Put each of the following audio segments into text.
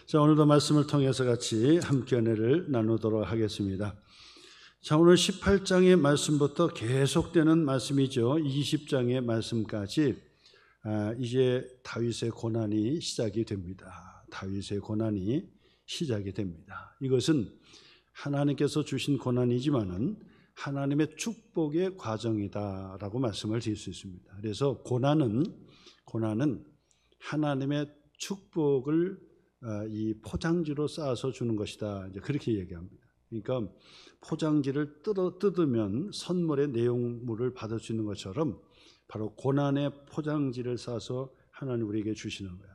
자, 오늘도 말씀을 통해서 같이 함께 은혜를 나누도록 하겠습니다. 자, 오늘 18장의 말씀부터 계속되는 말씀이죠. 20장의 말씀까지 이제 다윗의 고난이 시작이 됩니다. 다윗의 고난이 시작이 됩니다. 이것은 하나님께서 주신 고난이지만은 하나님의 축복의 과정이다라고 말씀을 드릴 수 있습니다. 그래서 고난은 하나님의 축복을 이 포장지로 쌓아서 주는 것이다. 이제 그렇게 얘기합니다. 그러니까 포장지를 뜯으면 선물의 내용물을 받을 수 있는 것처럼 바로 고난의 포장지를 싸서 하나님 우리에게 주시는 거야.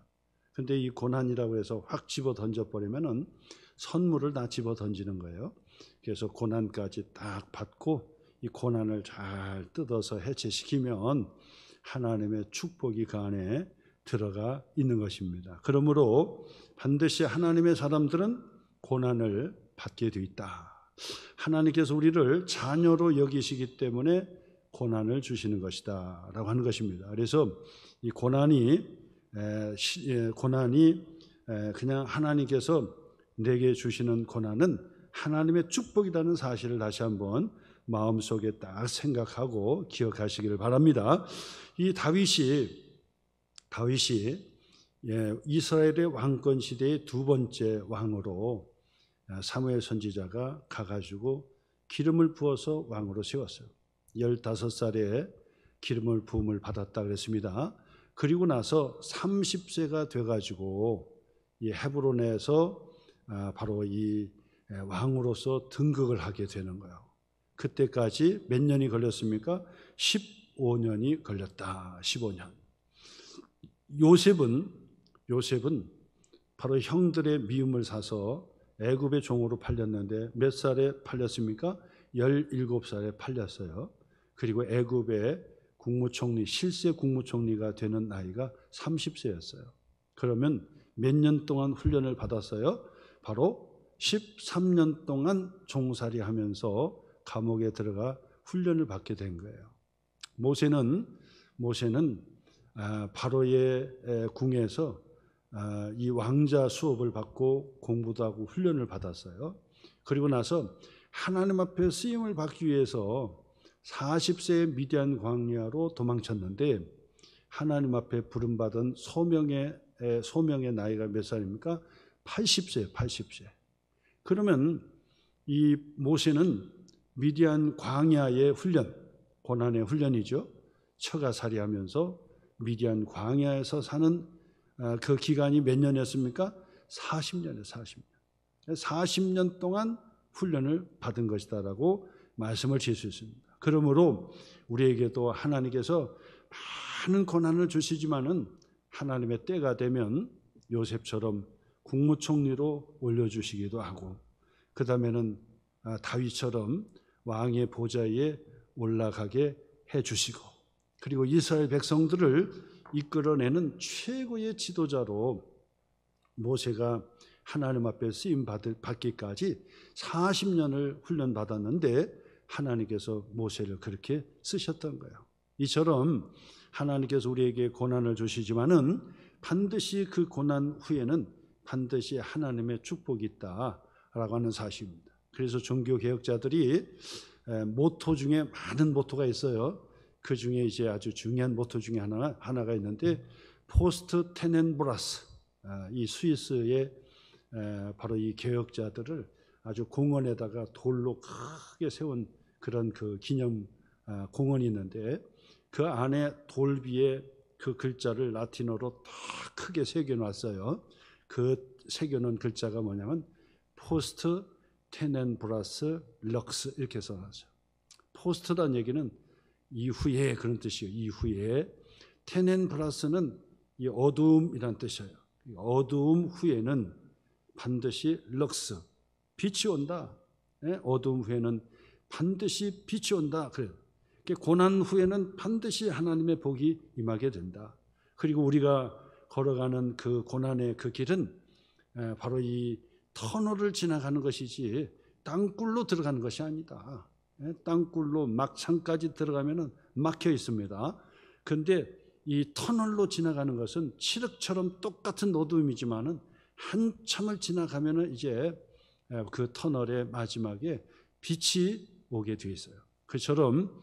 근데 이 고난이라고 해서 확 집어 던져버리면은 선물을 다 집어 던지는 거예요. 그래서 고난까지 딱 받고 이 고난을 잘 뜯어서 해체시키면 하나님의 축복이 그 안에 들어가 있는 것입니다. 그러므로 반드시 하나님의 사람들은 고난을 받게 되어 있다. 하나님께서 우리를 자녀로 여기시기 때문에 고난을 주시는 것이다 라고 하는 것입니다. 그래서 이 고난이 그냥 하나님께서 내게 주시는 고난은 하나님의 축복이라는 사실을 다시 한번 마음속에 딱 생각하고 기억하시기를 바랍니다. 이 다윗이 이스라엘의 왕권 시대의 두 번째 왕으로 사무엘 선지자가 가가지고 기름을 부어서 왕으로 세웠어요. 15살에 기름을 부음을 받았다 그랬습니다. 그리고 나서 30세가 돼가지고 이 헤브론에서 바로 이 왕으로서 등극을 하게 되는 거예요. 그때까지 몇 년이 걸렸습니까? 15년이 걸렸다. 15년. 요셉은 바로 형들의 미움을 사서 애굽의 종으로 팔렸는데 몇 살에 팔렸습니까? 17살에 팔렸어요. 그리고 애굽의 국무총리, 실세 국무총리가 되는 나이가 30세였어요. 그러면 몇 년 동안 훈련을 받았어요? 바로 13년 동안 종살이 하면서 감옥에 들어가 훈련을 받게 된 거예요. 모세는 바로의 궁에서 이 왕자 수업을 받고 공부도 하고 훈련을 받았어요. 그리고 나서 하나님 앞에 쓰임을 받기 위해서 40세의 미디안 광야로 도망쳤는데 하나님 앞에 부름받은 소명의 나이가 몇 살입니까? 80세. 그러면 이 모세는 미디안 광야의 훈련, 고난의 훈련이죠. 처가살이하면서 미디안 광야에서 사는 그 기간이 몇 년이었습니까? 40년이에요. 40년 동안 훈련을 받은 것이다라고 말씀을 드릴 수 있습니다. 그러므로 우리에게도 하나님께서 많은 고난을 주시지만은 하나님의 때가 되면 요셉처럼 국무총리로 올려주시기도 하고 그 다음에는 다윗처럼 왕의 보좌에 올라가게 해주시고 그리고 이스라엘 백성들을 이끌어내는 최고의 지도자로 모세가 하나님 앞에 쓰임 받기까지 40년을 훈련받았는데 하나님께서 모세를 그렇게 쓰셨던 거예요. 이처럼 하나님께서 우리에게 고난을 주시지만은 반드시 그 고난 후에는 반드시 하나님의 축복이 있다라고 하는 사실입니다. 그래서 종교개혁자들이 모토 중에 많은 모토가 있어요. 그 중에 이제 아주 중요한 모토 중에 하나가 있는데 포스트 테넨브라스, 이 스위스의 바로 이 개혁자들을 아주 공원에다가 돌로 크게 세운 그런 그 기념 공원이 있는데 그 안에 돌비에 그 글자를 라틴어로 다 크게 새겨놨어요. 그 새겨놓은 글자가 뭐냐면 포스트 테넨브라스 럭스 이렇게 써놨어요. 포스트란 얘기는 이후에 그런 뜻이에요. 이후에 테넨브라스는 이 어두움이란 뜻이에요. 어두움 후에는 반드시 럭스 빛이 온다. 어두움 후에는 반드시 빛이 온다. 그래요. 고난 후에는 반드시 하나님의 복이 임하게 된다. 그리고 우리가 걸어가는 그 고난의 그 길은 바로 이 터널을 지나가는 것이지 땅굴로 들어가는 것이 아니다. 땅굴로 막창까지 들어가면 막혀 있습니다. 그런데 이 터널로 지나가는 것은 칠흑처럼 똑같은 어두움이지만은 한참을 지나가면은 이제 그 터널의 마지막에 빛이 오게 돼 있어요. 그처럼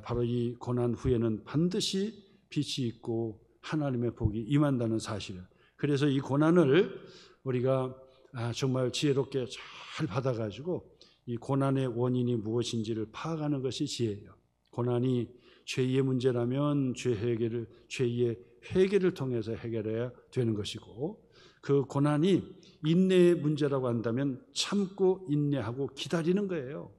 바로 이 고난 후에는 반드시 빛이 있고 하나님의 복이 임한다는 사실을, 그래서 이 고난을 우리가 정말 지혜롭게 잘 받아가지고 이 고난의 원인이 무엇인지를 파악하는 것이 지혜예요. 고난이 죄의 문제라면 죄의 회개를 통해서 해결해야 되는 것이고, 그 고난이 인내의 문제라고 한다면 참고 인내하고 기다리는 거예요.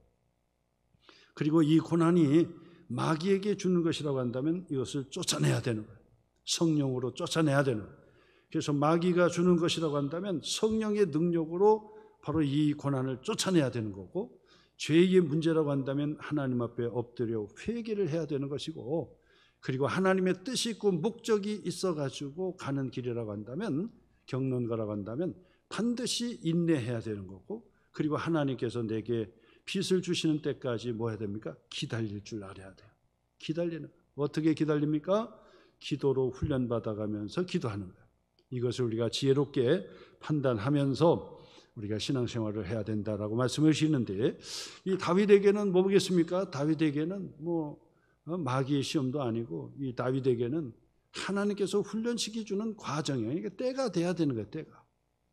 그리고 이 고난이 마귀에게 주는 것이라고 한다면 이것을 쫓아내야 되는 거예요. 성령으로 쫓아내야 되는 거예요. 그래서 마귀가 주는 것이라고 한다면 성령의 능력으로 바로 이 고난을 쫓아내야 되는 거고, 죄의 문제라고 한다면 하나님 앞에 엎드려 회개를 해야 되는 것이고, 그리고 하나님의 뜻이 있고 목적이 있어가지고 가는 길이라고 한다면, 겪는 거라고 한다면 반드시 인내해야 되는 거고, 그리고 하나님께서 내게 빛을 주시는 때까지 뭐 해야 됩니까? 기다릴 줄 알아야 돼요. 기다리는. 어떻게 기다립니까? 기도로 훈련받아가면서 기도하는 거예요. 이것을 우리가 지혜롭게 판단하면서 우리가 신앙생활을 해야 된다라고 말씀을 하시는데, 이 다윗에게는 뭐 보겠습니까? 다윗에게는 마귀의 시험도 아니고, 이 다윗에게는 하나님께서 훈련시켜 주는 과정이에요. 그러니까 때가 돼야 되는 거예요. 때가.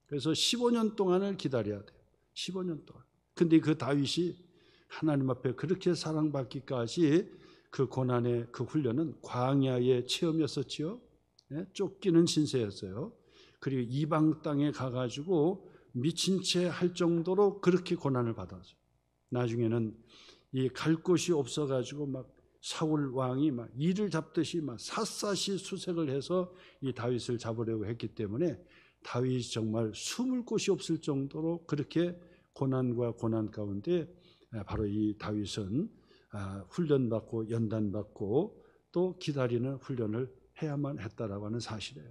그래서 15년 동안을 기다려야 돼요. 15년 동안. 근데 그 다윗이 하나님 앞에 그렇게 사랑받기까지 그 고난의 그 훈련은 광야의 체험이었었지요. 쫓기는 신세였어요. 그리고 이방 땅에 가가지고 미친 채 할 정도로 그렇게 고난을 받았어요. 나중에는 이 갈 곳이 없어가지고 막 사울 왕이 막 이를 잡듯이 막 샅샅이 수색을 해서 이 다윗을 잡으려고 했기 때문에 다윗이 정말 숨을 곳이 없을 정도로 그렇게 고난과 고난 가운데 바로 이 다윗은 훈련받고 연단받고 또 기다리는 훈련을 해야만 했다라고 하는 사실이에요.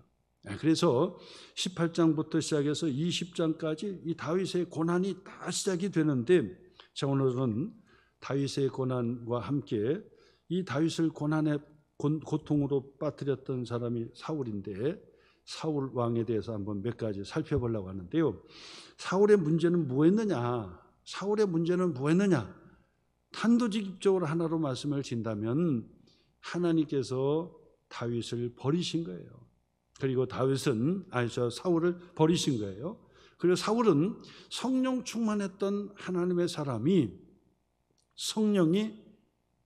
그래서 18장부터 시작해서 20장까지 이 다윗의 고난이 다 시작이 되는데, 자, 오늘은 다윗의 고난과 함께 이 다윗을 고난의 고통으로 빠뜨렸던 사람이 사울인데, 사울 왕에 대해서 한번 몇 가지 살펴보려고 하는데요. 사울의 문제는 뭐였느냐? 사울의 문제는 뭐였느냐? 단도직입적으로 하나로 말씀을 드린다면 하나님께서 다윗을 버리신 거예요. 그리고 사울을 버리신 거예요. 그리고 사울은 성령 충만했던 하나님의 사람이 성령이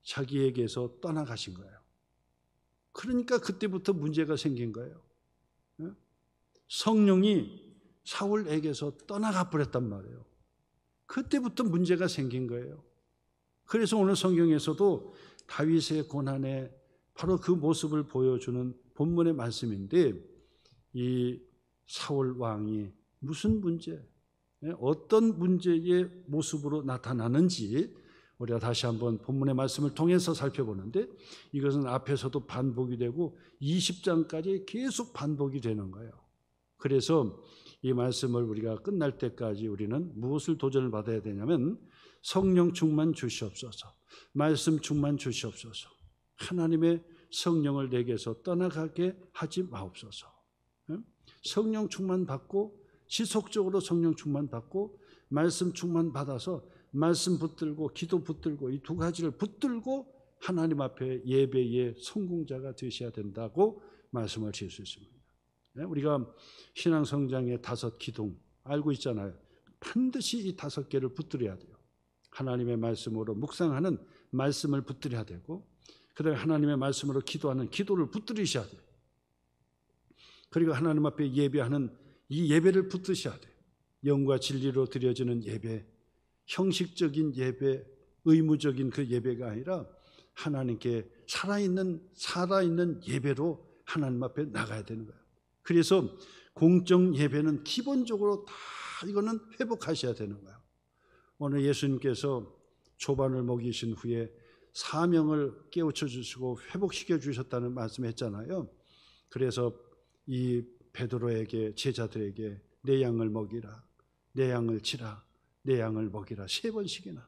자기에게서 떠나가신 거예요. 그러니까 그때부터 문제가 생긴 거예요. 성령이 사울에게서 떠나가 버렸단 말이에요. 그때부터 문제가 생긴 거예요. 그래서 오늘 성경에서도 다윗의 고난에 바로 그 모습을 보여주는 본문의 말씀인데, 이 사울 왕이 무슨 문제, 어떤 문제의 모습으로 나타나는지 우리가 다시 한번 본문의 말씀을 통해서 살펴보는데, 이것은 앞에서도 반복이 되고 20장까지 계속 반복이 되는 거예요. 그래서 이 말씀을 우리가 끝날 때까지 우리는 무엇을 도전을 받아야 되냐면, 성령 충만 주시옵소서, 말씀 충만 주시옵소서, 하나님의 성령을 내게서 떠나가게 하지 마옵소서. 성령 충만 받고, 지속적으로 성령 충만 받고, 말씀 충만 받아서 말씀 붙들고 기도 붙들고 이 두 가지를 붙들고 하나님 앞에 예배의 성공자가 되셔야 된다고 말씀을 드릴 수 있습니다. 우리가 신앙 성장의 5 기둥 알고 있잖아요. 반드시 이 5개를 붙들어야 돼요. 하나님의 말씀으로 묵상하는 말씀을 붙들어야 되고, 그다음에 하나님의 말씀으로 기도하는 기도를 붙들으셔야 돼요. 그리고 하나님 앞에 예배하는 이 예배를 붙드셔야 돼요. 영과 진리로 드려지는 예배, 형식적인 예배, 의무적인 그 예배가 아니라 하나님께 살아있는 예배로 하나님 앞에 나가야 되는 거예요. 그래서 공적 예배는 기본적으로 다 이거는 회복하셔야 되는 거예요. 오늘 예수님께서 조반을 먹이신 후에 사명을 깨우쳐 주시고 회복시켜 주셨다는 말씀했잖아요. 그래서 이 베드로에게, 제자들에게 내 양을 먹이라, 내 양을 치라, 내 양을 먹이라 3번씩이나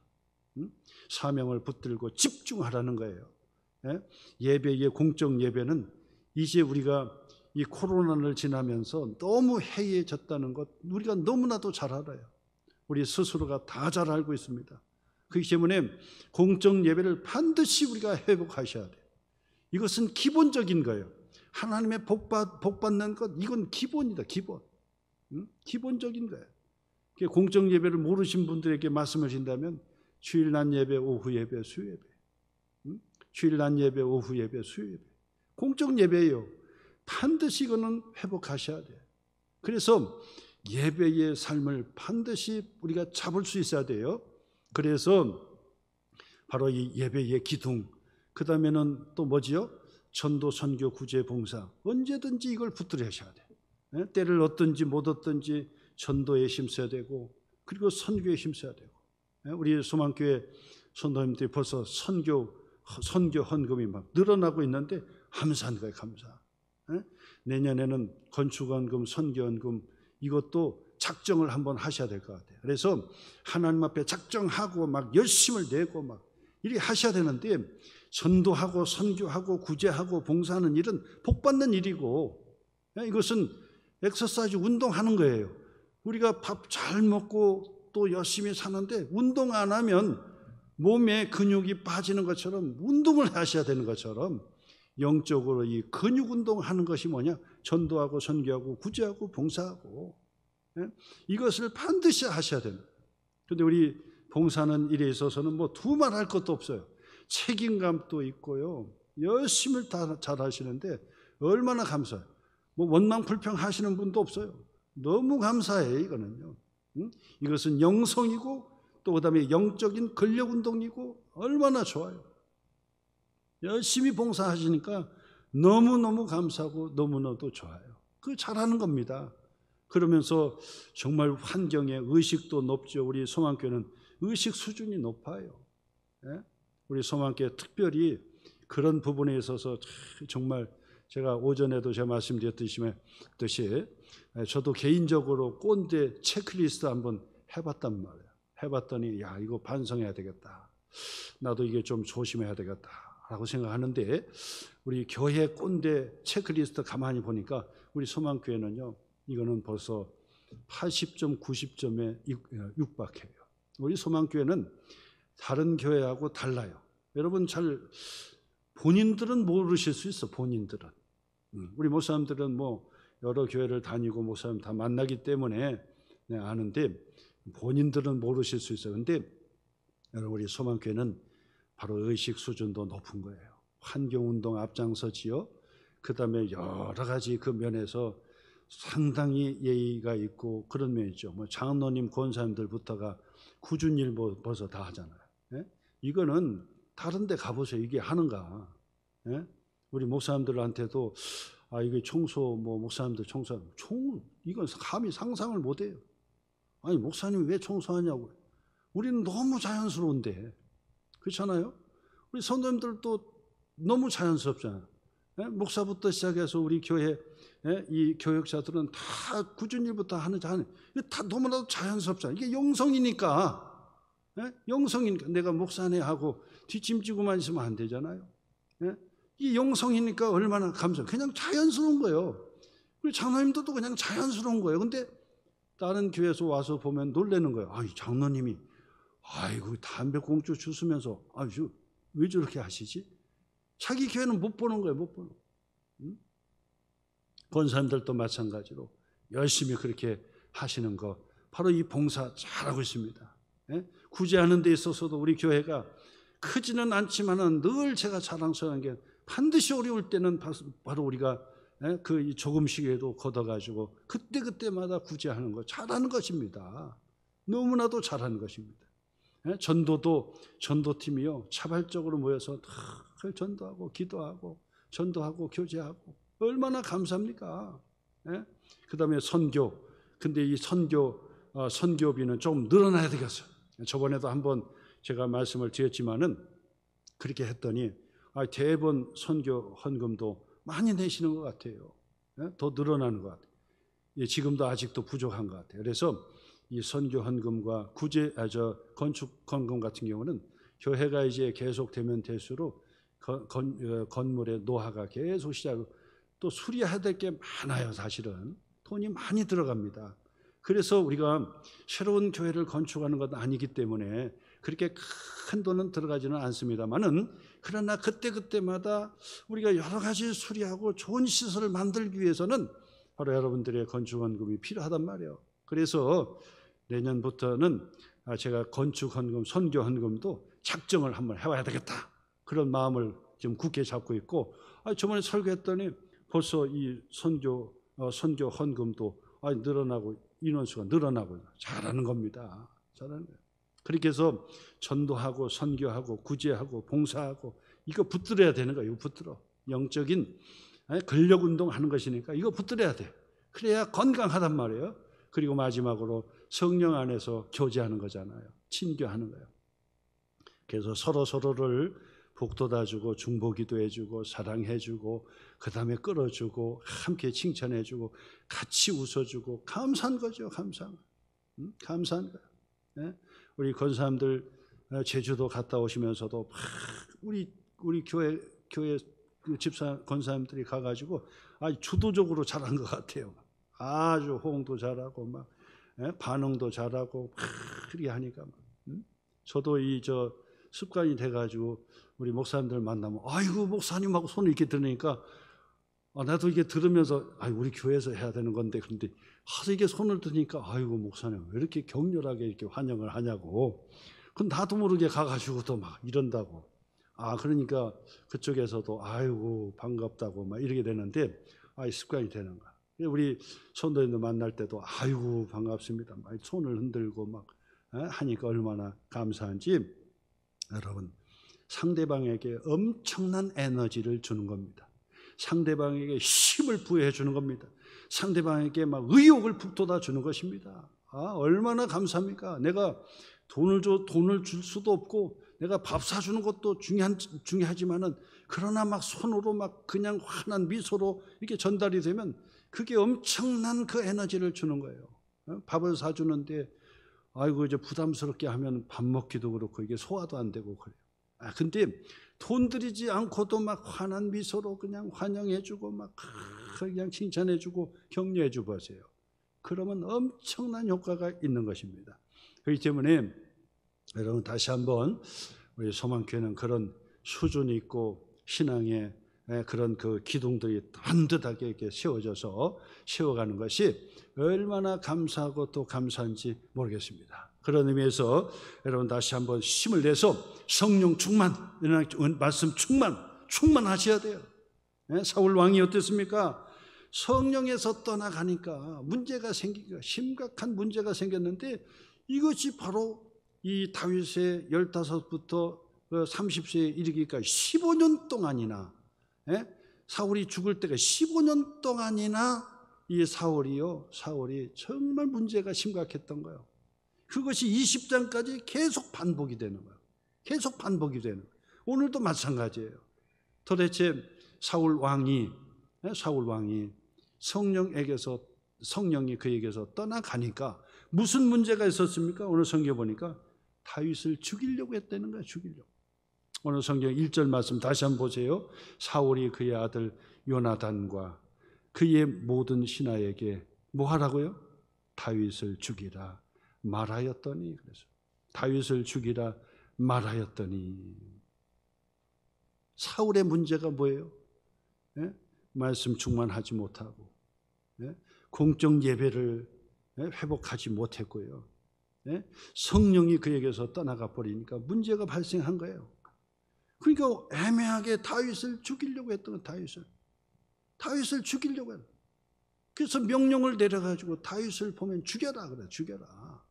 사명을 붙들고 집중하라는 거예요. 예배의 공적 예배는 이제 우리가 이 코로나를 지나면서 너무 해이해졌다는 것 우리가 너무나도 잘 알아요. 우리 스스로가 다 잘 알고 있습니다. 그렇기 때문에 공적 예배를 반드시 우리가 회복하셔야 돼요. 이것은 기본적인 거예요. 하나님의 복 받는 것 이건 기본이다. 기본. 기본적인 거예요. 공적 예배를 모르신 분들에게 말씀을 드린다면 주일 낮 예배, 오후 예배, 수요 예배. 주일 낮 예배, 오후 예배, 수요 예배. 공적 예배예요. 반드시 이거는 회복하셔야 돼요. 그래서 예배의 삶을 반드시 우리가 잡을 수 있어야 돼요. 그래서 바로 이 예배의 기둥, 그 다음에는 또 뭐지요? 전도, 선교, 구제, 봉사. 언제든지 이걸 붙들으셔야 돼요. 때를 얻든지 못 얻든지 전도에 힘써야 되고, 그리고 선교에 힘써야 되고. 우리 소망교회 선도님들이 벌써 선교 헌금이 막 늘어나고 있는데 감사한 거예요. 감사. 내년에는 건축헌금, 선교헌금 이것도 작정을 한번 하셔야 될 것 같아요. 그래서 하나님 앞에 작정하고 막 열심을 내고 막 이렇게 하셔야 되는데, 전도하고 선교하고 구제하고 봉사하는 일은 복 받는 일이고, 이것은 엑서사이즈 운동하는 거예요. 우리가 밥 잘 먹고 또 열심히 사는데 운동 안 하면 몸에 근육이 빠지는 것처럼 운동을 하셔야 되는 것처럼 영적으로 이 근육 운동하는 것이 뭐냐? 전도하고 선교하고 구제하고 봉사하고 이것을 반드시 하셔야 됩니다. 그런데 우리 봉사하는 일에 있어서는 뭐 두말할 것도 없어요. 책임감도 있고요. 열심히 다 잘 하시는데 얼마나 감사해요. 뭐 원망 불평 하시는 분도 없어요. 너무 감사해요. 이거는요. 이것은 영성이고 또 그다음에 영적인 근력 운동이고 얼마나 좋아요. 열심히 봉사하시니까 너무너무 감사하고 너무나도 좋아요. 그 잘하는 겁니다. 그러면서 정말 환경의 의식도 높죠. 우리 소망교회는 의식 수준이 높아요. 우리 소망교회 특별히 그런 부분에 있어서 정말 제가 오전에도 제가 말씀드렸듯이 저도 개인적으로 꼰대 체크리스트 한번 해봤단 말이에요. 해봤더니 야 이거 반성해야 되겠다. 나도 이게 좀 조심해야 되겠다 라고 생각하는데, 우리 교회 꼰대 체크리스트 가만히 보니까 우리 소망교회는요 이거는 벌써 80점 90점에 육박해요. 우리 소망교회는 다른 교회하고 달라요. 여러분 잘 본인들은 모르실 수 있어. 본인들은 우리 목사님들은 뭐 여러 교회를 다니고 목사님 다 만나기 때문에 아는데 본인들은 모르실 수 있어요. 그런데 여러분 우리 소망교회는 바로 의식 수준도 높은 거예요. 환경운동 앞장서지요. 그 다음에 여러 가지 그 면에서 상당히 예의가 있고 그런 면이 있죠. 뭐 장로님, 권사님들부터가 굳은 일 벌써 다 하잖아요. 이거는 다른 데 가보세요. 이게 하는가. 우리 목사님들한테도 이게 청소, 뭐 목사님들 이건 감히 상상을 못 해요. 아니 목사님이 왜 청소하냐고. 우리는 너무 자연스러운데. 그렇잖아요. 우리 선생님들도 너무 자연스럽잖아요. 목사부터 시작해서 우리 교회 이 교역자들은 다 굳은 일부터 하는지 다 너무나도 자연스럽잖아요. 이게 영성이니까. 영성이니까 내가 목사네 하고 뒷짐지고만 있으면 안 되잖아요. 이 영성이니까 얼마나 그냥 자연스러운 거예요. 우리 장로님들도 그냥 자연스러운 거예요. 근데 다른 교회에서 와서 보면 놀라는 거예요. 장로님이 아이고 담배 공주 주스면서 왜 저렇게 하시지? 자기 교회는 못 보는 거예요. 못 보는. 권사님들도 마찬가지로 열심히 그렇게 하시는 거 바로 이 봉사 잘하고 있습니다. 구제하는 데 있어서도 우리 교회가 크지는 않지만은 늘 제가 자랑스러운 게 반드시 어려울 때는 바로 우리가 그 조금씩이라도 걷어가지고 그때마다 구제하는 거 잘하는 것입니다. 너무나도 잘하는 것입니다. 전도도 전도팀이요 자발적으로 모여서 다 전도하고 기도하고 전도하고 교제하고 얼마나 감사합니까? 그 다음에 선교. 근데 이 선교비는 좀 늘어나야 되겠어요. 저번에도 한번 제가 말씀을 드렸지만은 그렇게 했더니 대번 선교 헌금도 많이 내시는 것 같아요. 더 늘어나는 것 같아요. 지금도 아직도 부족한 것 같아요. 그래서 이 선교 헌금과 건축 헌금 같은 경우는 교회가 이제 계속 되면 될수록 건물의 노화가 계속 시작하고 또 수리해야 될 게 많아요. 사실은 돈이 많이 들어갑니다. 그래서 우리가 새로운 교회를 건축하는 건 아니기 때문에 그렇게 큰 돈은 들어가지는 않습니다만은, 그러나 그때그때마다 우리가 여러 가지 수리하고 좋은 시설을 만들기 위해서는 바로 여러분들의 건축헌금이 필요하단 말이에요. 그래서 내년부터는 제가 건축헌금, 선교헌금도 작정을 한번 해봐야 되겠다, 그런 마음을 지금 굳게 잡고 있고, 저번에 설교했더니 벌써 이 선교 헌금도 늘어나고 인원수가 늘어나고 잘하는 겁니다. 잘하는 거예요. 그렇게 해서 전도하고 선교하고 구제하고 봉사하고 이거 붙들어야 되는 거예요. 이거 붙들어. 영적인 근력 운동하는 것이니까 이거 붙들어야 돼. 그래야 건강하단 말이에요. 그리고 마지막으로 성령 안에서 교제하는 거잖아요. 친교하는 거예요. 그래서 서로를 복돋아주고 중보기도해주고 사랑해주고 그다음에 끌어주고 함께 칭찬해주고 같이 웃어주고 감사한 거죠. 감사한 거예요. 우리 권사님들 제주도 갔다 오시면서도 우리 교회 집사 권사님들이 가가지고 아주 주도적으로 잘한 것 같아요. 아주 호응도 잘하고 막 반응도 잘하고 그렇게 하니까 저도 습관이 돼가지고 우리 목사님들 만나면 아이고 목사님하고 손을 이렇게 드니까 나도 이게 들으면서 우리 교회에서 해야 되는 건데, 그런데 하도 이게 손을 드니까 아이고 목사님 왜 이렇게 격렬하게 이렇게 환영을 하냐고. 그럼 나도 모르게 가가지고 또 막 이런다고. 그러니까 그쪽에서도 아이고 반갑다고 막 이렇게 되는데 습관이 되는 거야. 우리 성도님들 만날 때도 아이고 반갑습니다 막 손을 흔들고 막 하니까 얼마나 감사한지. 여러분, 상대방에게 엄청난 에너지를 주는 겁니다. 상대방에게 힘을 부여해 주는 겁니다. 상대방에게 막 의욕을 북돋아 주는 것입니다. 얼마나 감사합니까? 내가 돈을 줄 수도 없고 내가 밥 사주는 것도 중요하지만은, 그러나 막 손으로 막 그냥 환한 미소로 이렇게 전달이 되면 그게 엄청난 그 에너지를 주는 거예요. 밥을 사주는데 이제 부담스럽게 하면 밥 먹기도 그렇고 이게 소화도 안 되고 그래요. 근데 돈 들이지 않고도 막 환한 미소로 그냥 환영해주고 막 그냥 칭찬해주고 격려해주고 하세요. 그러면 엄청난 효과가 있는 것입니다. 그렇기 때문에 여러분 다시 한번 우리 소망교회는 그런 수준이 있고 신앙의 그런 그 기둥들이 단듯하게 이렇게 세워가는 것이 얼마나 감사하고 또 감사한지 모르겠습니다. 그런 의미에서 여러분 다시 한번 힘을 내서 성령 충만, 말씀 충만하셔야 돼요. 사울 왕이 어땠습니까? 성령에서 떠나가니까 문제가 생기고 심각한 문제가 생겼는데, 이것이 바로 이 다윗의 15부터 30세에 이르기까지 15년 동안이나, 사울이 죽을 때가 15년 동안이나 이 사울이 정말 문제가 심각했던 거예요. 그것이 20장까지 계속 반복이 되는 거예요. 계속 반복이 되는 거예요. 오늘도 마찬가지예요. 도대체 사울 왕이 성령이 그에게서 떠나가니까 무슨 문제가 있었습니까? 오늘 성경 보니까 다윗을 죽이려고 했다는 거예요. 죽이려고. 오늘 성경 1절 말씀 다시 한번 보세요. 사울이 그의 아들 요나단과 그의 모든 신하에게 뭐 하라고요? 다윗을 죽이라 말하였더니. 그래서 다윗을 죽이라 말하였더니. 사울의 문제가 뭐예요? 말씀 충만하지 못하고 공적 예배를 회복하지 못했고요. 성령이 그에게서 떠나가 버리니까 문제가 발생한 거예요. 그러니까 애매하게 다윗을 죽이려고 했던 거예요. 다윗을 죽이려고 해요. 그래서 명령을 내려가지고 다윗을 보면 죽여라 그래. 죽여라.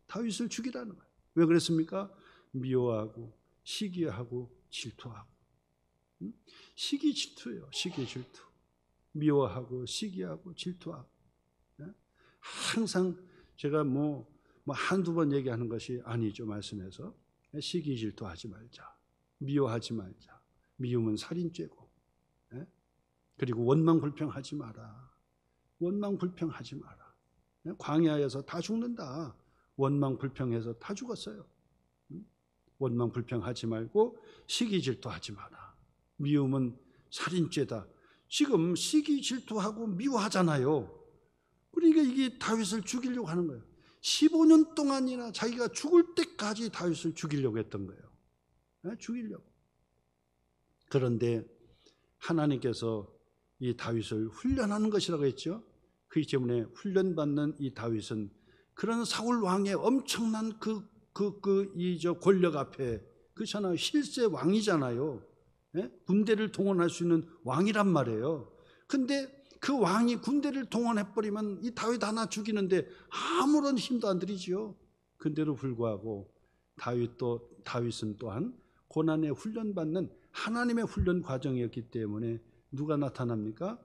다윗을 죽이라는 거예요. 왜 그랬습니까? 미워하고 시기하고 질투하고. 시기 질투예요. 시기 질투. 미워하고 시기하고 질투하고. 항상 제가 한두 번 얘기하는 것이 아니죠. 말씀에서 시기 질투하지 말자. 미워하지 말자. 미움은 살인죄고. 그리고 원망 불평하지 마라. 원망 불평하지 마라. 광야에서 다 죽는다. 원망 불평해서 다 죽었어요. 원망 불평하지 말고 시기 질투하지 마라. 미움은 살인죄다. 지금 시기 질투하고 미워하잖아요. 그러니까 이게 다윗을 죽이려고 하는 거예요. 15년 동안이나 자기가 죽을 때까지 다윗을 죽이려고 했던 거예요. 죽이려고. 그런데 하나님께서 이 다윗을 훈련하는 것이라고 했죠. 그렇기 때문에 훈련받는 이 다윗은 그런 사울 왕의 엄청난 권력 앞에, 그렇잖아요. 실세 왕이잖아요. 군대를 동원할 수 있는 왕이란 말이에요. 근데 그 왕이 군대를 동원해버리면 이 다윗 하나 죽이는데 아무런 힘도 안 들이지요. 근데도 불구하고 다윗은 또한 고난에 훈련받는 하나님의 훈련 과정이었기 때문에 누가 나타납니까?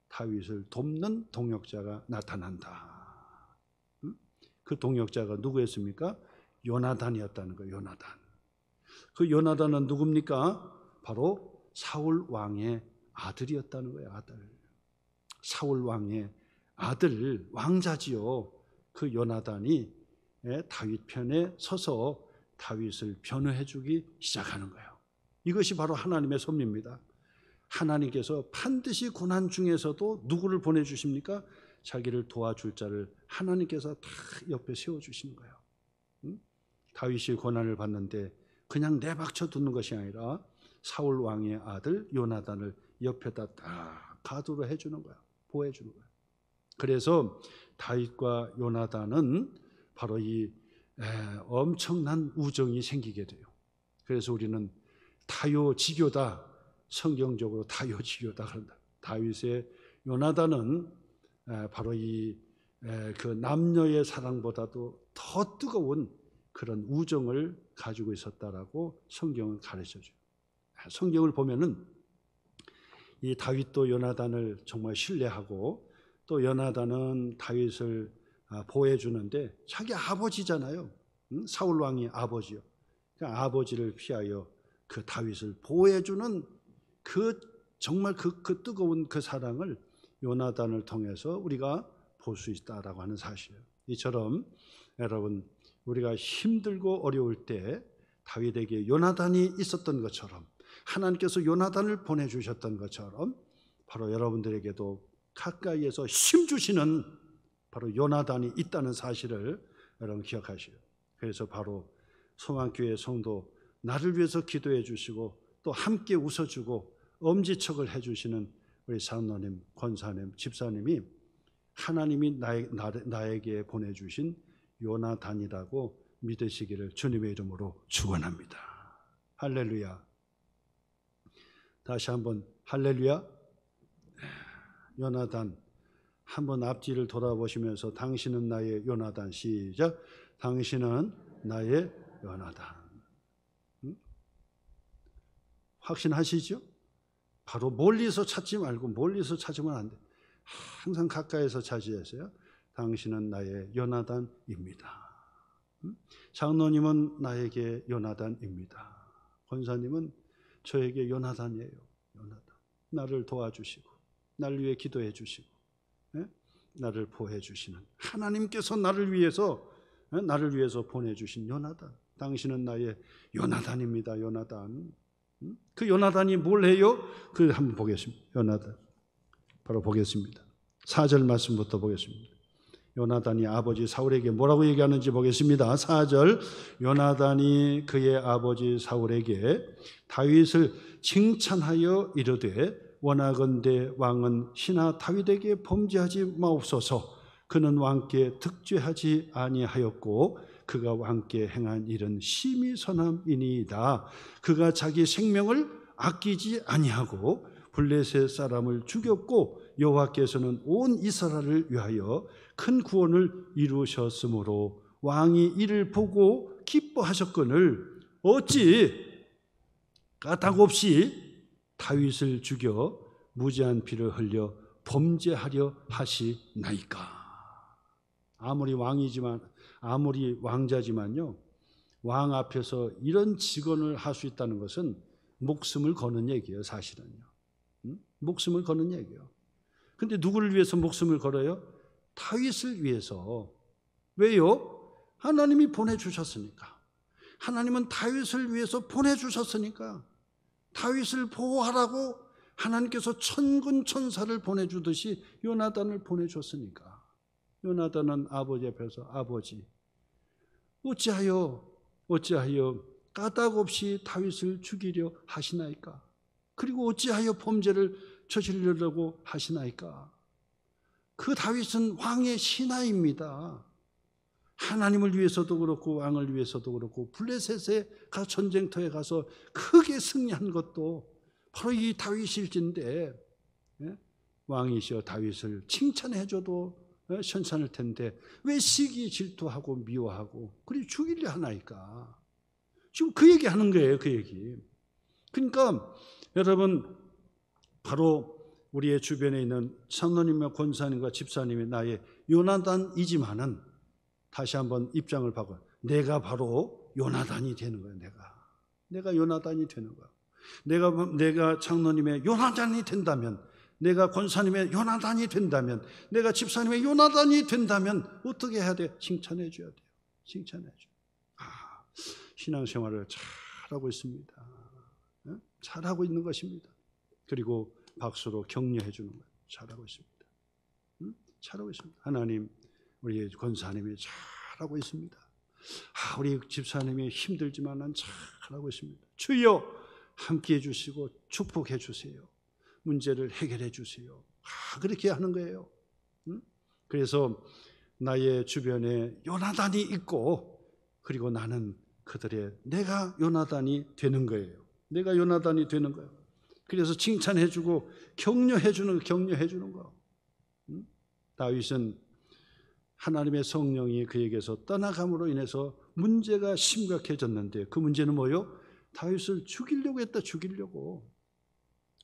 다윗을 돕는 동역자가 나타난다. 그 동역자가 누구였습니까? 요나단이었다는 거예요. 요나단. 그 요나단은 누굽니까? 바로 사울 왕의 아들이었다는 거예요. 아들. 사울 왕의 아들, 왕자지요. 그 요나단이 다윗 편에 서서 다윗을 변호해 주기 시작하는 거예요. 이것이 바로 하나님의 섭리입니다. 하나님께서 반드시 고난 중에서도 누구를 보내주십니까? 자기를 도와줄 자를 하나님께서 다 옆에 세워주시는 거예요. 다윗이 고난을 받는데 그냥 내박쳐 두는 것이 아니라 사울 왕의 아들 요나단을 옆에다 딱 가두로 해주는 거예요. 보호해주는 거예요. 그래서 다윗과 요나단은 바로 이 엄청난 우정이 생기게 돼요. 그래서 우리는 다요지교다, 성경적으로 다요지교다 그런다. 다윗의 요나단은 바로 그 남녀의 사랑보다도 더 뜨거운 그런 우정을 가지고 있었다라고 성경은 가르쳐줘요. 성경을 보면은 이 다윗도 요나단을 정말 신뢰하고 또 요나단은 다윗을 보호해 주는데 자기 아버지잖아요. 사울 왕이 아버지요. 그러니까 아버지를 피하여 그 다윗을 보호해 주는 정말 그 뜨거운 그 사랑을 요나단을 통해서 우리가 볼 수 있다라고 하는 사실이에요. 이처럼 여러분 우리가 힘들고 어려울 때 다윗에게 요나단이 있었던 것처럼 하나님께서 요나단을 보내주셨던 것처럼 바로 여러분들에게도 가까이에서 힘주시는 바로 요나단이 있다는 사실을 여러분 기억하시오. 그래서 바로 소망교회 성도 나를 위해서 기도해 주시고 또 함께 웃어주고 엄지척을 해주시는 우리 장로님, 권사님, 집사님이 하나님이 나에게 보내주신 요나단이라고 믿으시기를 주님의 이름으로 축원합니다. 할렐루야. 다시 한번 할렐루야. 요나단, 한번 앞뒤를 돌아보시면서 당신은 나의 요나단. 시작. 당신은 나의 요나단. 확신하시죠? 바로 멀리서 찾지 말고 멀리서 찾으면 안 돼. 항상 가까이서 찾으세요. 당신은 나의 요나단입니다. 장로님은 나에게 요나단입니다. 권사님은 저에게 요나단이에요. 요나단. 나를 도와주시고 나를 위해 기도해 주시고 나를 보호해 주시는 하나님께서 나를 위해서 보내주신 요나단. 당신은 나의 요나단입니다. 요나단. 그 요나단이 뭘 해요? 그 한번 보겠습니다. 요나단 바로 보겠습니다. 4절 말씀부터 보겠습니다. 요나단이 아버지 사울에게 뭐라고 얘기하는지 보겠습니다. 4절. 요나단이 그의 아버지 사울에게 다윗을 칭찬하여 이르되 원하건대 왕은 신하 다윗에게 범죄하지 마옵소서. 그는 왕께 득죄하지 아니하였고 그가 왕께 행한 일은 심히 선함이니이다. 그가 자기 생명을 아끼지 아니하고 블레셋 사람을 죽였고 여호와께서는 온 이스라엘을 위하여 큰 구원을 이루셨으므로 왕이 이를 보고 기뻐하셨거늘 어찌 까닭없이 다윗을 죽여 무죄한 피를 흘려 범죄하려 하시나이까. 아무리 왕이지만 아무리 왕자지만요, 왕 앞에서 이런 직언을 할 수 있다는 것은 목숨을 거는 얘기예요. 사실은요. 목숨을 거는 얘기예요. 근데 누구를 위해서 목숨을 걸어요? 다윗을 위해서. 왜요? 하나님이 보내주셨으니까. 하나님은 다윗을 위해서 보내주셨으니까. 다윗을 보호하라고 하나님께서 천군 천사를 보내주듯이 요나단을 보내줬으니까. 요나단은 아버지 앞에서 아버지 어찌하여 까닭없이 다윗을 죽이려 하시나이까? 그리고 어찌하여 범죄를 저지르려고 하시나이까? 그 다윗은 왕의 신하입니다. 하나님을 위해서도 그렇고 왕을 위해서도 그렇고 블레셋의 전쟁터에 가서 크게 승리한 것도 바로 이 다윗일진데, 왕이시여 다윗을 칭찬해줘도 현찮을 텐데 왜 시기 질투하고 미워하고 그리 죽이려 하나이까? 지금 그 얘기하는 거예요. 그 얘기. 그러니까 여러분, 바로 우리의 주변에 있는 장로님과 권사님과 집사님이 나의 요나단이지만은 다시 한번 입장을 바꿔. 내가 바로 요나단이 되는 거예요. 내가 요나단이 되는 거예요. 내가 장로님의 요나단이 된다면, 내가 권사님의 요나단이 된다면, 내가 집사님의 요나단이 된다면 어떻게 해야 돼요? 칭찬해 줘야 돼요. 칭찬해 줘. 신앙생활을 잘하고 있습니다. 잘하고 있는 것입니다. 그리고 박수로 격려해 주는 거예요. 잘하고 있습니다. 잘하고 있습니다. 하나님, 우리 권사님이 잘하고 있습니다. 우리 집사님이 힘들지만 잘하고 있습니다. 주여 함께해 주시고 축복해 주세요. 문제를 해결해 주세요. 그렇게 하는 거예요. 그래서 나의 주변에 요나단이 있고, 그리고 나는 내가 요나단이 되는 거예요. 내가 요나단이 되는 거예요. 그래서 칭찬해 주고 격려해 주는 거. 다윗은 하나님의 성령이 그에게서 떠나감으로 인해서 문제가 심각해졌는데, 그 문제는 뭐예요? 다윗을 죽이려고 했다. 죽이려고.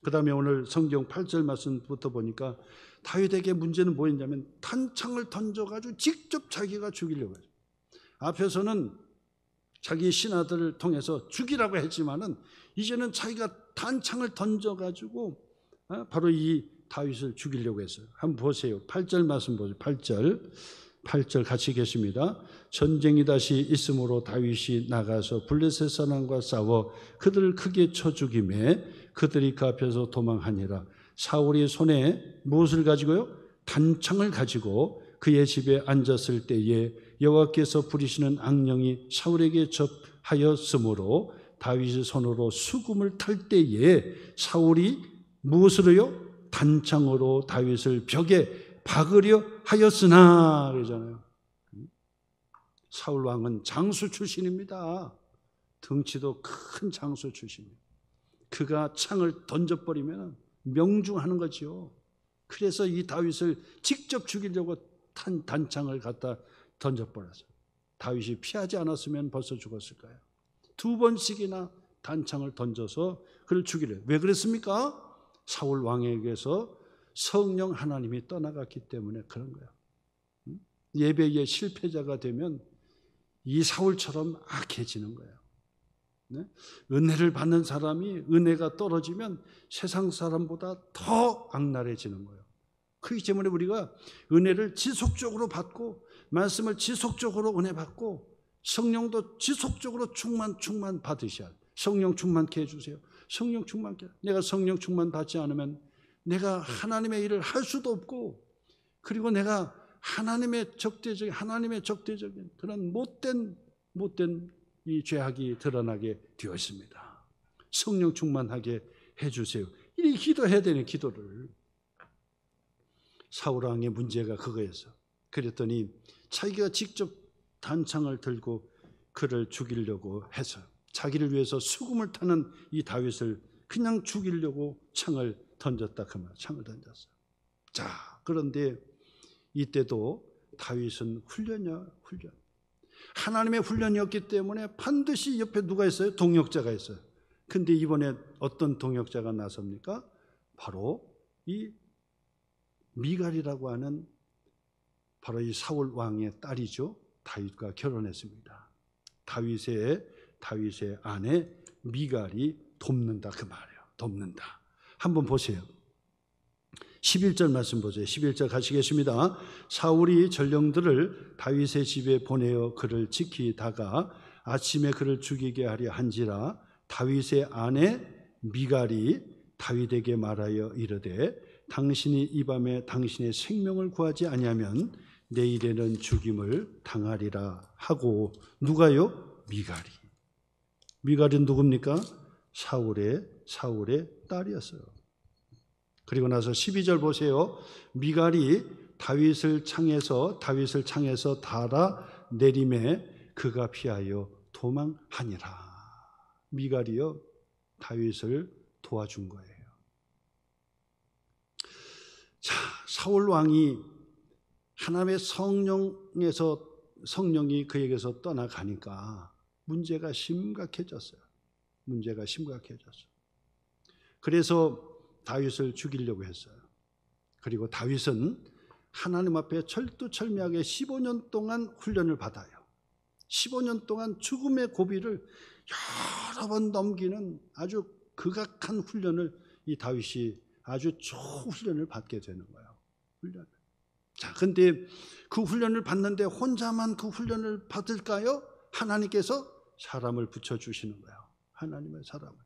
그 다음에 오늘 성경 8절 말씀부터 보니까 다윗에게 문제는 뭐였냐면 단창을 던져가지고 직접 자기가 죽이려고 했어요. 앞에서는 자기 신하들을 통해서 죽이라고 했지만은 이제는 자기가 단창을 던져가지고 바로 이 다윗을 죽이려고 했어요. 한번 보세요. 8절 말씀 보세요. 8절 같이 계십니다. 전쟁이 다시 있으므로 다윗이 나가서 블레셋 사람과 싸워 그들을 크게 쳐 죽이매 그들이 그 앞에서 도망하니라. 사울이 손에 무엇을 가지고요? 단창을 가지고 그의 집에 앉았을 때에 여호와께서 부리시는 악령이 사울에게 접하였으므로 다윗의 손으로 수금을 탈 때에 사울이 무엇으로요? 단창으로 다윗을 벽에 박으려 하였으나 그러잖아요. 사울 왕은 장수 출신입니다. 덩치도 큰 장수 출신이에요. 그가 창을 던져버리면 명중하는 거죠. 그래서 이 다윗을 직접 죽이려고 단창을 갖다 던져버렸어요. 다윗이 피하지 않았으면 벌써 죽었을 거예요. 2번씩이나 단창을 던져서 그를 죽이려. 왜 그랬습니까? 사울 왕에게서 성령 하나님이 떠나갔기 때문에 그런 거예요. 예배의 실패자가 되면 이 사울처럼 악해지는 거예요. 은혜를 받는 사람이 은혜가 떨어지면 세상 사람보다 더 악랄해지는 거예요. 그렇기 때문에 우리가 은혜를 지속적으로 받고 말씀을 지속적으로 은혜 받고 성령도 지속적으로 충만 받으셔야 돼요. 성령 충만케 해주세요. 성령 충만케. 내가 성령 충만 받지 않으면 내가 하나님의 일을 할 수도 없고, 그리고 내가 하나님의 적대적인 그런 못된 이 죄악이 드러나게 되어 있습니다. 성령 충만하게 해주세요. 이 기도해야 되는 기도를. 사울 왕의 문제가 그거였어. 그랬더니 자기가 직접 단창을 들고 그를 죽이려고 해서 자기를 위해서 수금을 타는 이 다윗을 그냥 죽이려고 창을 던졌다 그 말. 창을 던졌어. 자, 그런데 이때도 다윗은 훈련. 하나님의 훈련이었기 때문에 반드시 옆에 누가 있어요? 동역자가 있어요. 근데 이번에 어떤 동역자가 나섭니까? 바로 이 미갈이라고 하는 바로 이 사울 왕의 딸이죠. 다윗과 결혼했습니다. 다윗의 아내 미갈이 돕는다 그 말이에요. 돕는다. 한번 보세요. 11절 말씀 보세요. 11절 가시겠습니다. 사울이 전령들을 다윗의 집에 보내어 그를 지키다가 아침에 그를 죽이게 하려 한지라 다윗의 아내 미갈이 다윗에게 말하여 이르되 당신이 이 밤에 당신의 생명을 구하지 아니하면 내일에는 죽임을 당하리라 하고. 누가요? 미갈이. 미갈은 누굽니까? 사울의 딸이었어요. 그리고 나서 12절 보세요. 미갈이 다윗을 창에서 달아 내림에 그가 피하여 도망하니라. 미갈이요, 다윗을 도와준 거예요. 자, 사울 왕이 하나님의 성령이 그에게서 떠나가니까 문제가 심각해졌어요. 그래서 다윗을 죽이려고 했어요. 그리고 다윗은 하나님 앞에 철두철미하게 15년 동안 훈련을 받아요. 15년 동안 죽음의 고비를 여러 번 넘기는 아주 극악한 훈련을 이 다윗이 아주 초훈련을 받게 되는 거예요. 훈련을. 자, 근데 그 훈련을 받는데 혼자만 그 훈련을 받을까요? 하나님께서 사람을 붙여주시는 거예요. 하나님의 사람을.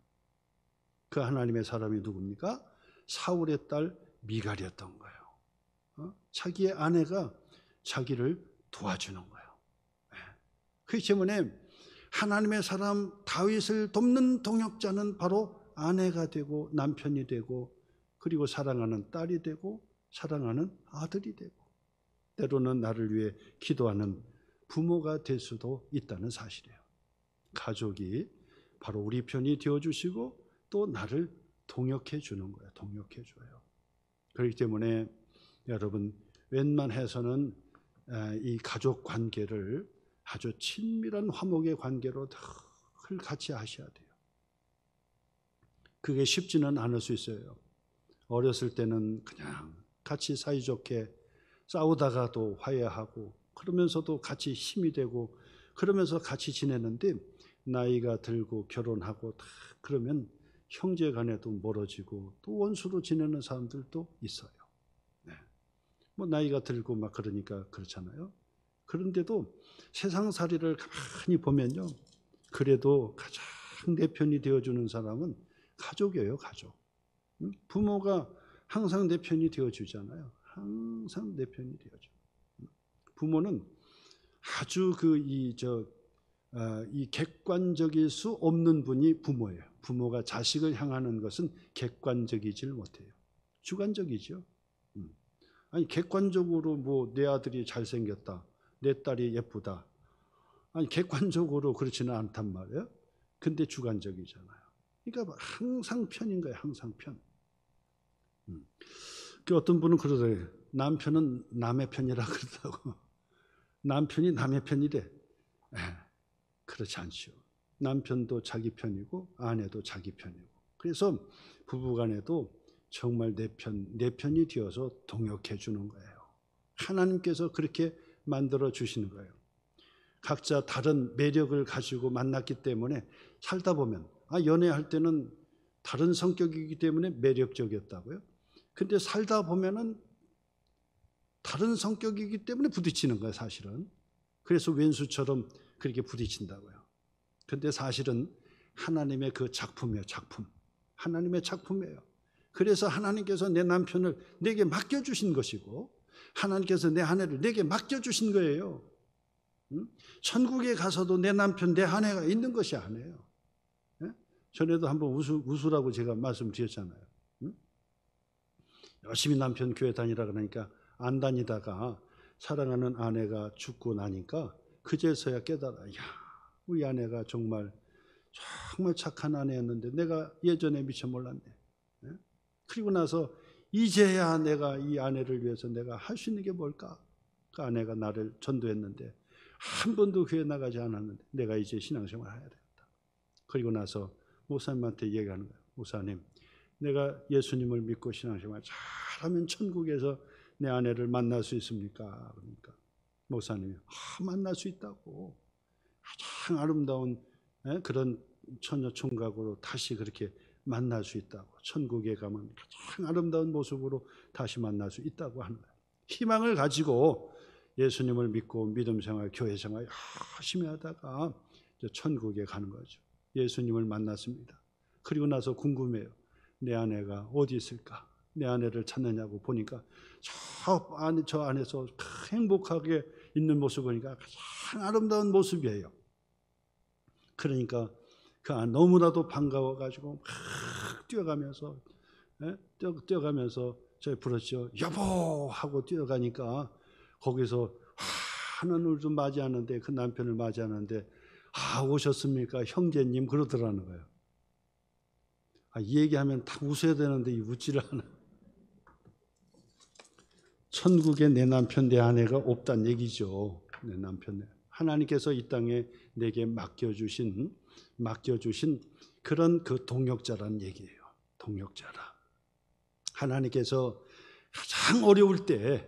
그 하나님의 사람이 누굽니까? 사울의 딸 미갈이었던 거예요. 자기의 아내가 자기를 도와주는 거예요. 그렇기 때문에 하나님의 사람 다윗을 돕는 동역자는 바로 아내가 되고 남편이 되고 그리고 사랑하는 딸이 되고 사랑하는 아들이 되고 때로는 나를 위해 기도하는 부모가 될 수도 있다는 사실이에요. 가족이 바로 우리 편이 되어주시고 또 나를 동역해 주는 거예요. 동역해 줘요. 그렇기 때문에 여러분 웬만해서는 이 가족 관계를 아주 친밀한 화목의 관계로 늘 같이 하셔야 돼요. 그게 쉽지는 않을 수 있어요. 어렸을 때는 그냥 같이 사이좋게 싸우다가도 화해하고 그러면서도 같이 힘이 되고 그러면서 같이 지내는데 나이가 들고 결혼하고 다 그러면 형제 간에도 멀어지고 또 원수로 지내는 사람들도 있어요. 네. 뭐 나이가 들고 막 그러니까 그렇잖아요. 그런데도 세상살이를 가만히 보면요, 그래도 가장 내 편이 되어주는 사람은 가족이에요. 가족. 부모가 항상 내 편이 되어주잖아요. 항상 내 편이 되어줘. 부모는 아주 이 객관적일 수 없는 분이 부모예요. 부모가 자식을 향하는 것은 객관적이질 못해요. 주관적이죠. 아니 객관적으로 뭐 내 아들이 잘생겼다, 내 딸이 예쁘다. 아니 객관적으로 그렇지는 않단 말이에요. 근데 주관적이잖아요. 그러니까 항상 편인 거예요. 항상 편. 그 어떤 분은 그러더래요. 남편은 남의 편이라 그러더라고. 남편이 남의 편이래. 그렇지 않죠. 남편도 자기 편이고 아내도 자기 편이고. 그래서 부부간에도 정말 내 편이 되어서 동역해 주는 거예요. 하나님께서 그렇게 만들어 주시는 거예요. 각자 다른 매력을 가지고 만났기 때문에 살다 보면 연애할 때는 다른 성격이기 때문에 매력적이었다고요. 근데 살다 보면은 다른 성격이기 때문에 부딪히는 거예요, 사실은. 그래서 왼수처럼 그렇게 부딪힌다고요. 근데 사실은 하나님의 그 작품이에요, 작품. 하나님의 작품이에요. 그래서 하나님께서 내 남편을 내게 맡겨주신 것이고 하나님께서 내 아내를 내게 맡겨주신 거예요. 천국에 가서도 내 남편, 내 아내가 있는 것이 아니에요. 전에도 한번 웃으라고 제가 말씀드렸잖아요. 열심히 남편 교회 다니라 그러니까 안 다니다가 사랑하는 아내가 죽고 나니까 그제서야 깨달아. 야, 우리 아내가 정말 착한 아내였는데 내가 예전에 미처 몰랐네. 그리고 나서 이제야 내가 이 아내를 위해서 내가 할 수 있는 게 뭘까? 그 아내가 나를 전도했는데 한 번도 교회 나가지 않았는데 내가 이제 신앙생활 해야 되겠다. 그리고 나서 목사님한테 얘기하는 거예요. 목사님, 내가 예수님을 믿고 신앙생활 잘하면 천국에서 내 아내를 만날 수 있습니까? 그러니까 목사님이 만날 수 있다고. 가장 아름다운 그런 처녀 총각으로 다시 그렇게 만날 수 있다고. 천국에 가면 가장 아름다운 모습으로 다시 만날 수 있다고 하는 거예요. 희망을 가지고 예수님을 믿고 믿음 생활, 교회 생활 열심히 하다가 천국에 가는 거죠. 예수님을 만났습니다. 그리고 나서 궁금해요. 내 아내가 어디 있을까? 내 아내를 찾느냐고 보니까 저 안에서 행복하게 있는 모습을 보니까 가장 아름다운 모습이에요. 그러니까 그 안 너무나도 반가워가지고 막 뛰어가면서 저희 부르죠. 여보 하고 뛰어가니까 거기서 하나님을 좀 맞이하는데 그 남편을 맞이하는데 오셨습니까? 형제님 그러더라는 거예요. 이 얘기하면 다 웃어야 되는데 웃지를 않아. 천국에 내 남편 내 아내가 없다는 얘기죠. 내 남편 하나님께서 이 땅에 내게 맡겨주신 그런 그 동역자라는 얘기예요. 동역자라. 하나님께서 가장 어려울 때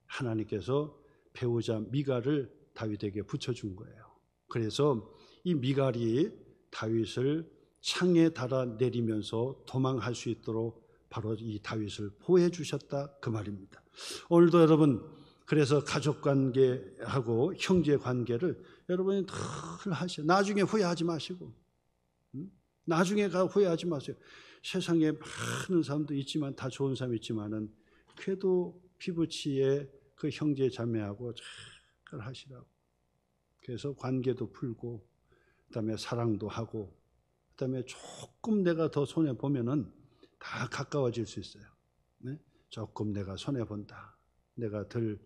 하나님께서 배우자 미갈을 다윗에게 붙여준 거예요. 그래서 이 미갈이 다윗을 창에 달아 내리면서 도망할 수 있도록 바로 이 다윗을 보호해 주셨다 그 말입니다. 오늘도 여러분 그래서 가족관계하고 형제관계를 여러분이 늘 하셔. 나중에 후회하지 마시고, 나중에 후회하지 마세요. 세상에 많은 사람도 있지만 다 좋은 사람이 있지만은 그래도 피부치에 그 형제 자매하고 잘 하시라고. 그래서 관계도 풀고, 그다음에 사랑도 하고, 그다음에 조금 내가 더 손해 보면은 다 가까워질 수 있어요. 네? 조금 내가 손해 본다, 내가 덜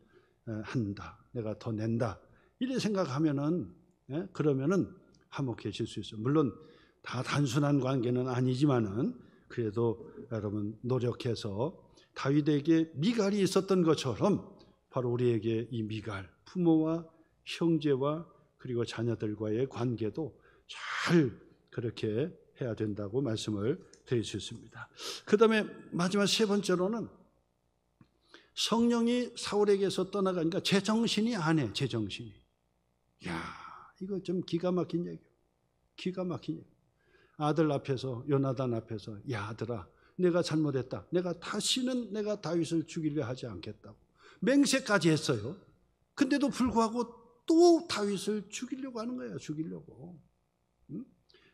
한다, 내가 더 낸다 이래 생각하면은 그러면은 화목해질 수 있어요. 물론 다 단순한 관계는 아니지만은 그래도 여러분 노력해서 다윗에게 미갈이 있었던 것처럼 바로 우리에게 이 미갈, 부모와 형제와 그리고 자녀들과의 관계도 잘 그렇게 해야 된다고 말씀을 드릴 수 있습니다. 그 다음에 마지막 세 번째로는 성령이 사울에게서 떠나가니까 제정신이 안 해. 제정신이. 이거 좀 기가 막힌 얘기예요. 기가 막힌 얘기. 아들 앞에서, 요나단 앞에서, 아들아, 내가 잘못했다. 다시는 내가 다윗을 죽이려 하지 않겠다고 맹세까지 했어요. 근데도 불구하고 또 다윗을 죽이려고 하는 거예요. 죽이려고.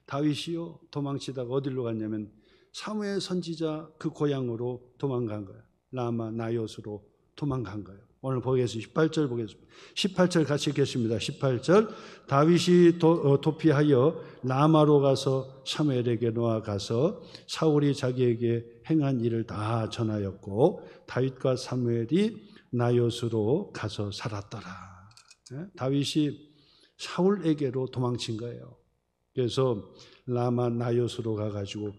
다윗이요 도망치다가 어디로 갔냐면 사무엘 선지자 그 고향으로 도망간 거예요. 라마 나요스로 도망간 거예요. 오늘 보겠습니다. 18절 보겠습니다. 18절 같이 읽겠습니다. 18절 다윗이 도피하여 라마로 가서 사무엘에게 놓아가서 사울이 자기에게 행한 일을 다 전하였고 다윗과 사무엘이 나요스로 가서 살았더라. 다윗이 사울에게로 도망친 거예요. 그래서 라마 나요스로 가가지고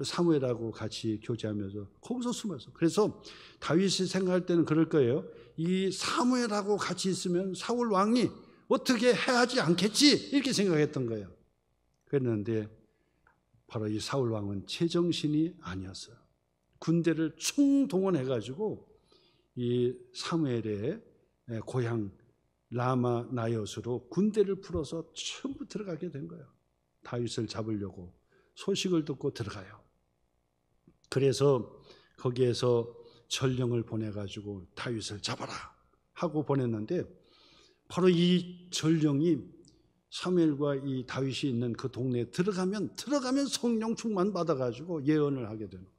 사무엘하고 같이 교제하면서 거기서 숨어서. 그래서 다윗이 생각할 때는 그럴 거예요. 이 사무엘하고 같이 있으면 사울 왕이 어떻게 해하지 않겠지 이렇게 생각했던 거예요. 그랬는데 바로 이 사울 왕은 제정신이 아니었어요. 군대를 총동원해가지고 이 사무엘의 고향 라마 나요스로 군대를 풀어서 전부 들어가게 된 거예요. 다윗을 잡으려고 소식을 듣고 들어가요. 그래서 거기에서 전령을 보내가지고 다윗을 잡아라 하고 보냈는데 바로 이 전령이 사무엘과 이 다윗이 있는 그 동네에 들어가면 성령 충만 받아가지고 예언을 하게 되는 거예요.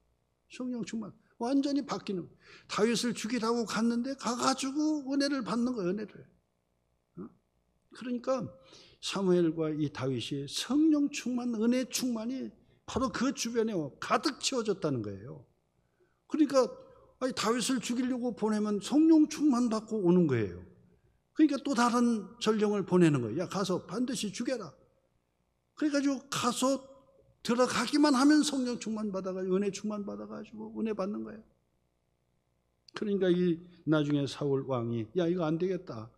성령 충만 완전히 바뀌는 거예요. 다윗을 죽이라고 갔는데 가가지고 은혜를 받는 거예요. 은혜를. 그러니까 사무엘과 이 다윗이 성령 충만, 은혜 충만이 바로 그 주변에 가득 채워졌다는 거예요. 그러니까 다윗을 죽이려고 보내면 성령 충만 받고 오는 거예요. 그러니까 또 다른 전령을 보내는 거예요. 가서 반드시 죽여라. 그래가지고 가서 들어가기만 하면 성령 충만 받아가지고 은혜 충만 받아가지고 은혜 받는 거예요. 그러니까 이 나중에 사울 왕이 이거 안 되겠다.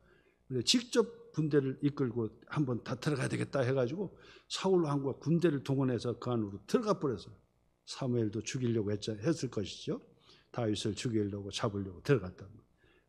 직접 군대를 이끌고 한번 다 들어가야 되겠다 해가지고 사울 왕과 군대를 동원해서 그 안으로 들어가 버렸어요. 사무엘도 죽이려고 했을 것이죠. 다윗을 죽이려고 잡으려고 들어갔다.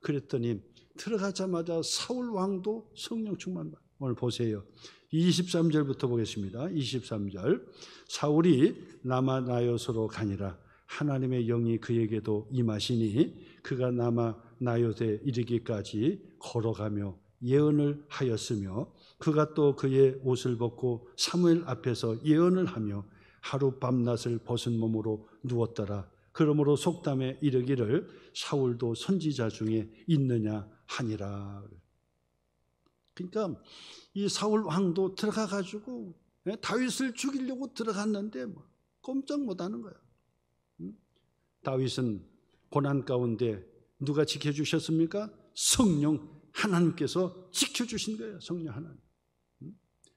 그랬더니 들어가자마자 사울 왕도 성령 충만 받아요. 오늘 보세요. 23절부터 보겠습니다. 23절 사울이 라마 나요스로 가니라 하나님의 영이 그에게도 임하시니 그가 라마 나요스에 이르기까지 걸어가며 예언을 하였으며 그가 또 그의 옷을 벗고 사무엘 앞에서 예언을 하며 하루 밤낮을 벗은 몸으로 누웠더라. 그러므로 속담에 이르기를 사울도 선지자 중에 있느냐 하니라. 그러니까 이 사울 왕도 들어가 가지고 다윗을 죽이려고 들어갔는데 꼼짝 못하는 거야. 다윗은 고난 가운데 누가 지켜주셨습니까? 성령 하나님께서 지켜주신 거예요. 성령 하나님.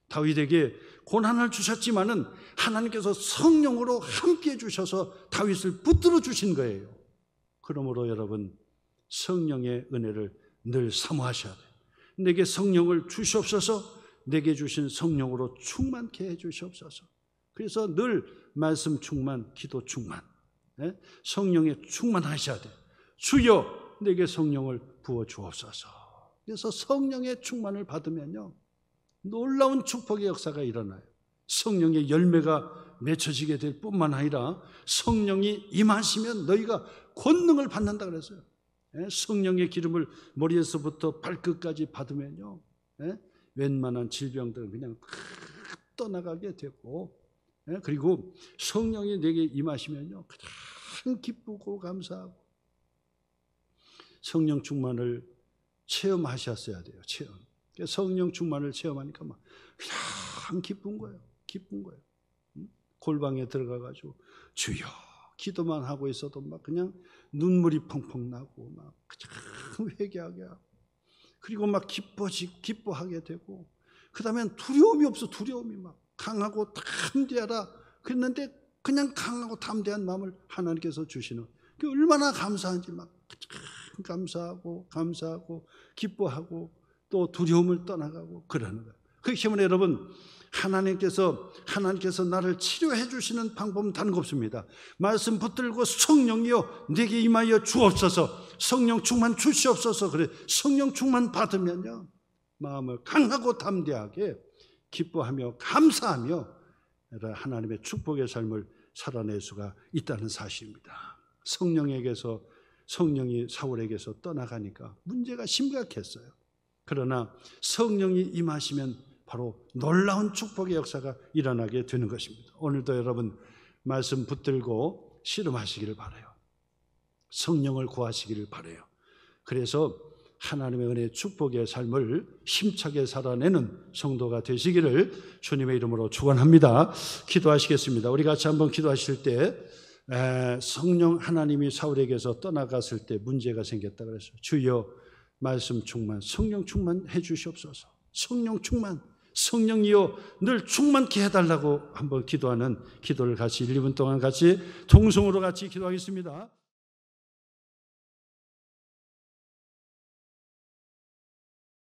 다윗에게 고난을 주셨지만은 하나님께서 성령으로 함께해 주셔서 다윗을 붙들어 주신 거예요. 그러므로 여러분, 성령의 은혜를 늘 사모하셔야 돼요. 내게 성령을 주시옵소서. 내게 주신 성령으로 충만케 해 주시옵소서. 그래서 늘 말씀 충만, 기도 충만, 성령에 충만하셔야 돼요. 주여 내게 성령을 부어 주옵소서. 그래서 성령의 충만을 받으면요, 놀라운 축복의 역사가 일어나요. 성령의 열매가 맺혀지게 될 뿐만 아니라 성령이 임하시면 너희가 권능을 받는다 그랬어요. 성령의 기름을 머리에서부터 발끝까지 받으면요, 웬만한 질병들은 그냥 떠나가게 되고, 그리고 성령이 내게 임하시면요 가장 기쁘고 감사하고, 성령 충만을 체험하셨어야 돼요. 체험. 성령 충만을 체험하니까 막 그냥 기쁜 거예요. 기쁜 거예요. 골방에 들어가가지고 주여 기도만 하고 있어도 막 그냥 눈물이 펑펑 나고 막 그냥 회개하게 하고, 그리고 막 기뻐하게 되고, 그 다음엔 두려움이 없어. 두려움이 막 강하고 담대하라 그랬는데 그냥 강하고 담대한 마음을 하나님께서 주시는, 그 얼마나 감사한지 막 감사하고 기뻐하고 또 두려움을 떠나가고 그러는 거예요. 그렇기 때문에 여러분, 하나님께서 나를 치료해 주시는 방법은 다른 거 없습니다. 말씀 붙들고 성령이여 내게 임하여 주옵소서. 성령 충만 주시옵소서. 그래, 성령 충만 받으면요 마음을 강하고 담대하게 기뻐하며 감사하며 하나님의 축복의 삶을 살아낼 수가 있다는 사실입니다. 성령이 사울에게서 떠나가니까 문제가 심각했어요. 그러나 성령이 임하시면 바로 놀라운 축복의 역사가 일어나게 되는 것입니다. 오늘도 여러분 말씀 붙들고 씨름하시기를 바라요. 성령을 구하시기를 바라요. 그래서 하나님의 은혜 축복의 삶을 힘차게 살아내는 성도가 되시기를 주님의 이름으로 축원합니다. 기도하시겠습니다. 우리 같이 한번 기도하실 때, 성령 하나님이 사울에게서 떠나갔을 때 문제가 생겼다 그랬어요. 주여 말씀 충만, 성령 충만해 주시옵소서. 성령 충만, 성령이여 늘 충만케 해달라고 한번 기도하는 기도를 같이 1, 2분 동안 같이 통성으로 같이 기도하겠습니다.